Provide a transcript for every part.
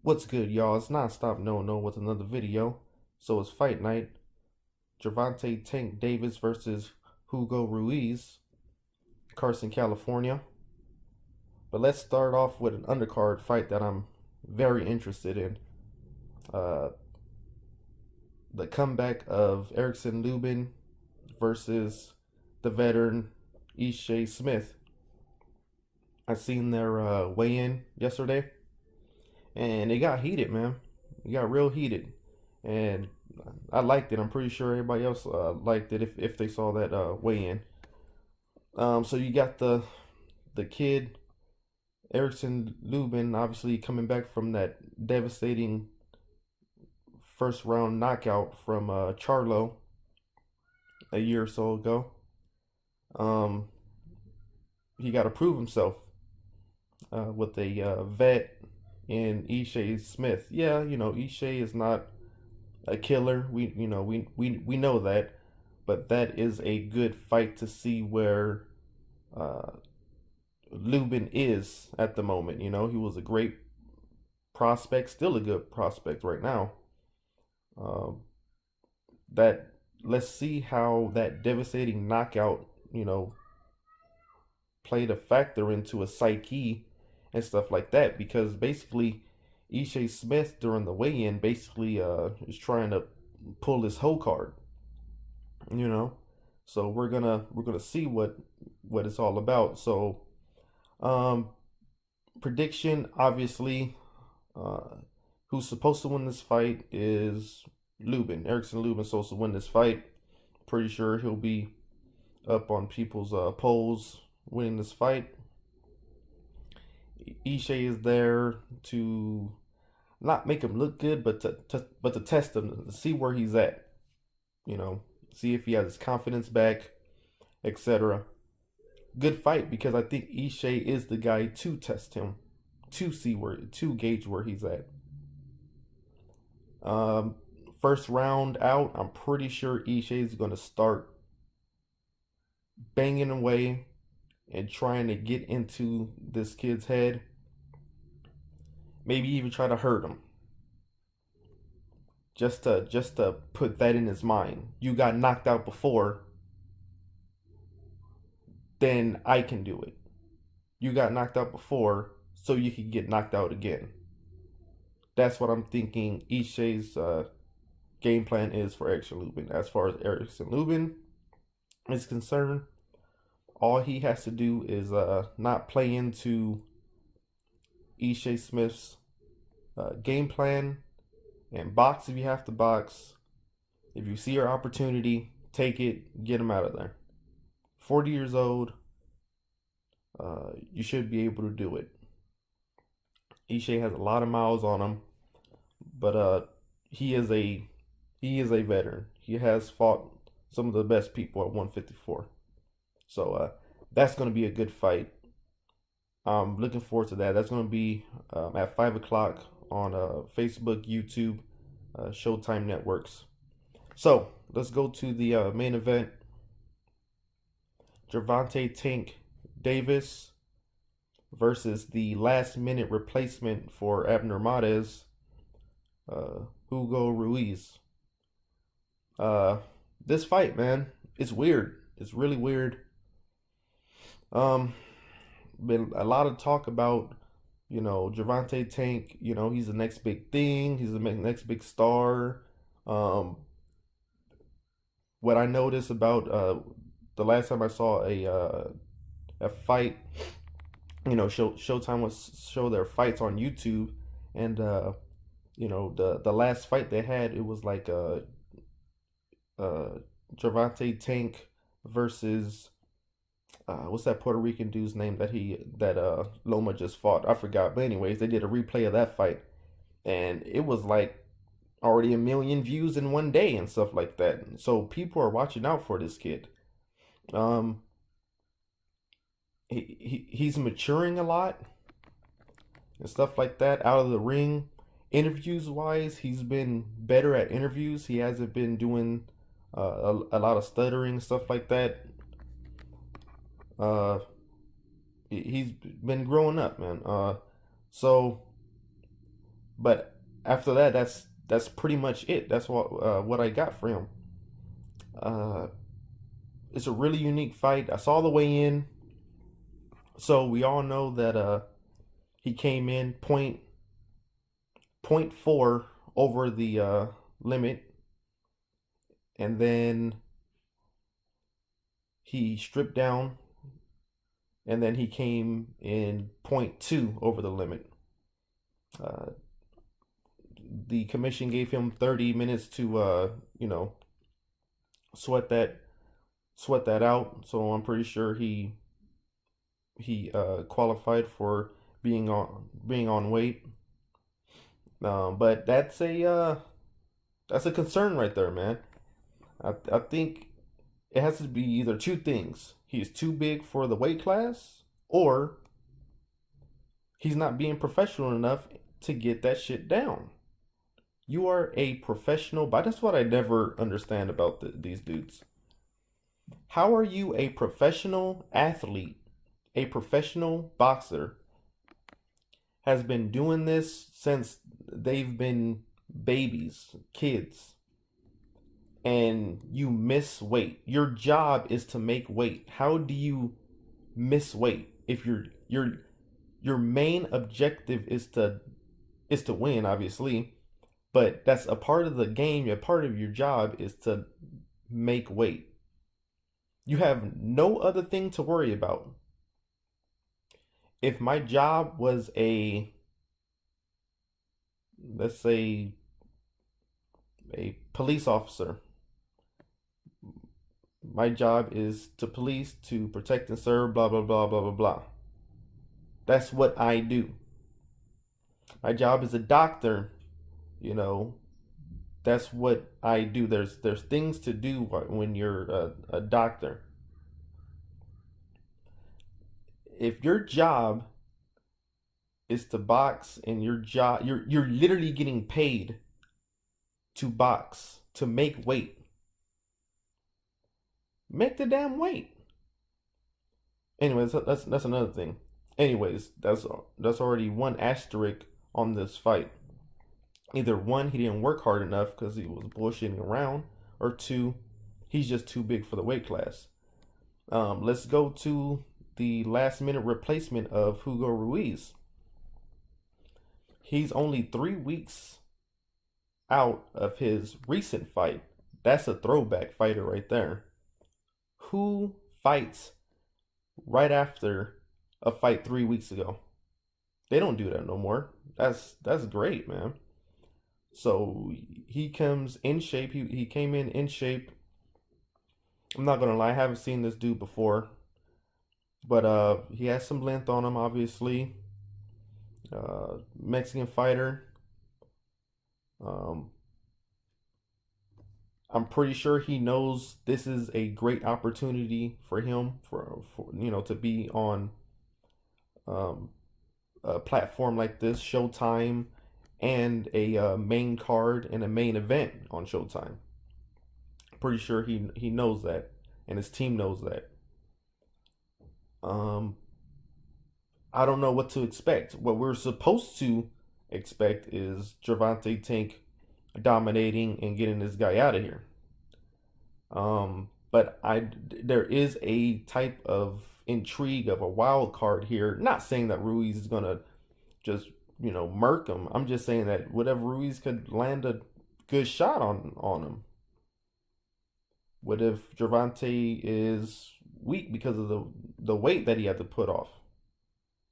What's good, y'all? It's Nonstop No with another video. So it's fight night. Gervonta Tank Davis versus Hugo Ruiz, Carson, California. But let's start off with an undercard fight that I'm very interested in. Uh, the comeback of Erickson Lubin versus the veteran Ishii Smith. I seen their weigh-in yesterday, and it got heated, man. It got real heated, and I liked it. I'm pretty sure everybody else liked it if they saw that weigh-in. So you got the kid Erickson Lubin, obviously coming back from that devastating first round knockout from Charlo a year or so ago. Um, he got to prove himself with a vet in Ishii Smith. Yeah, Ishii is not a killer. We know that, but that is a good fight to see where uh, Lubin is at the moment. He was a great prospect, still a good prospect right now. Um, that let's see how that devastating knockout, played a factor into a psyche and stuff like that. Because basically, Ishii Smith during the weigh-in basically is trying to pull his whole card, you know. So we're gonna see what it's all about. So um, prediction, obviously, uh, who's supposed to win this fight is Lubin. Erickson Lubin supposed to win this fight. Pretty sure he'll be up on people's polls winning this fight. Ishii is there to not make him look good, but to test him, to see where he's at. See if he has his confidence back, etc. Good fight because I think Ishii is the guy to test him, to gauge where he's at. First round out, I'm pretty sure Ishii is going to start banging away and trying to get into this kid's head. Maybe even try to hurt him. Just to put that in his mind. You got knocked out before, then I can do it. You got knocked out before, so you can get knocked out again. That's what I'm thinking Ishii's game plan is for Erickson Lubin. As far as Erickson Lubin is concerned, all he has to do is not play into Ishii Smith's game plan and box if you have to box. If you see your opportunity, take it, get him out of there. 40 years old, you should be able to do it. Ishii has a lot of miles on him, but he is a veteran. He has fought some of the best people at 154. So that's going to be a good fight. I'm looking forward to that. That's going to be at 5 o'clock on Facebook, YouTube, Showtime networks. So let's go to the main event. Gervonta Tank Davis versus the last-minute replacement for Abner Mares, Hugo Ruiz. This fight, man, it's weird. It's really weird. Been a lot of talk about, Gervonta Tank. He's the next big thing. He's the next big star. What I noticed about the last time I saw a fight, Showtime was show their fights on YouTube, and the last fight they had, it was like Gervonta Tank versus what's that Puerto Rican dude's name that Loma just fought? I forgot. But anyways, they did a replay of that fight, and it was like already 1 million views in one day and stuff like that. So people are watching out for this kid. He's maturing a lot and stuff like that out of the ring. Interviews wise, he's been better at interviews. He hasn't been doing a lot of stuttering, stuff like that. He's been growing up, man. So But after that, that's pretty much it. That's what I got for him. Uh, it's a really unique fight. I saw the weigh in, so we all know that he came in point four over the limit, and then he stripped down, and then he came in point two over the limit. Uh, the commission gave him 30 minutes to sweat that sweat that out. So I'm pretty sure he qualified for being on weight. But that's a concern right there, man. I think it has to be either two things. He's too big for the weight class, or he's not being professional enough to get that shit down. You are a professional, but that's what I never understand about these dudes. How are you a professional athlete, a professional boxer, has been doing this since they've been babies, kids, and you miss weight? Your job is to make weight. How do you miss weight if your main objective is to win, obviously, but that's a part of the game. A part of your job is to make weight. You have no other thing to worry about. If my job was let's say, a police officer, my job is to police, to protect and serve, blah, blah, blah, blah, blah, blah. That's what I do. My job is a doctor, you know, that's what I do. There's things to do when you're a doctor. If your job is to box, and you're literally getting paid to box, to make weight, make the damn weight. Anyways, that's another thing. Anyways, that's already one asterisk on this fight. Either one, he didn't work hard enough because he was bullshitting around, or two, he's just too big for the weight class. Let's go to the last minute replacement of Hugo Ruiz. He's only 3 weeks out of his recent fight. That's a throwback fighter right there. Who fights right after a fight 3 weeks ago? They don't do that no more. That's great, man. So he comes in shape. He came in shape. I'm not gonna lie, I haven't seen this dude before, but he has some length on him, obviously. Mexican fighter. Um, I'm pretty sure he knows this is a great opportunity for him for to be on um, a platform like this, Showtime, and a main card and a main event on Showtime. Pretty sure he knows that, and his team knows that. Um, I don't know what to expect. What we're supposed to expect is Gervonta Tank dominating and getting this guy out of here. But there is a type of intrigue of a wild card here. Not saying that Ruiz is gonna just murk him. I'm just saying that whatever, Ruiz could land a good shot on him. What if Gervonta is weak because of the weight that he had to put off?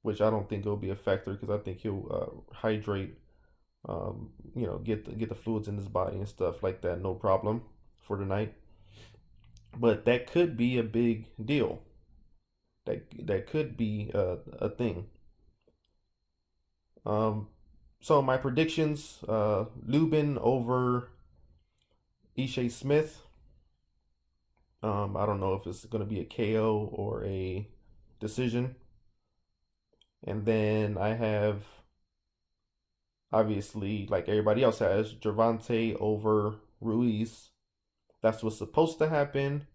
Which I don't think will be a factor, because I think he'll hydrate, get the fluids in his body and stuff like that, no problem for tonight. But that could be a big deal. That could be a thing. So my predictions: Lubin over Ishe Smith. I don't know if it's going to be a KO or a decision. And then I have, obviously, like everybody else has, Gervonta over Ruiz. That's what's supposed to happen.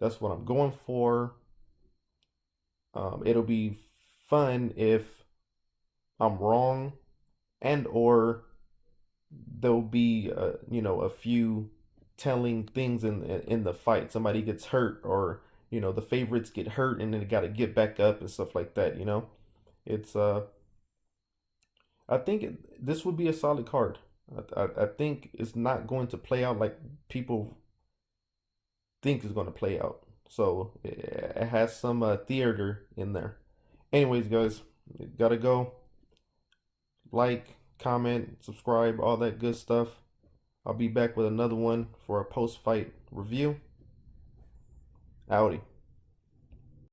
That's what I'm going for. It'll be fun if I'm wrong, and or there'll be a few telling things in the fight. Somebody gets hurt, or the favorites get hurt, and then they got to get back up and stuff like that. It's I think this would be a solid card. I think it's not going to play out like people think it's going to play out. So it has some theater in there. Anyways, guys, gotta go. Like, comment, subscribe, all that good stuff. I'll be back with another one for a post-fight review. Howdy.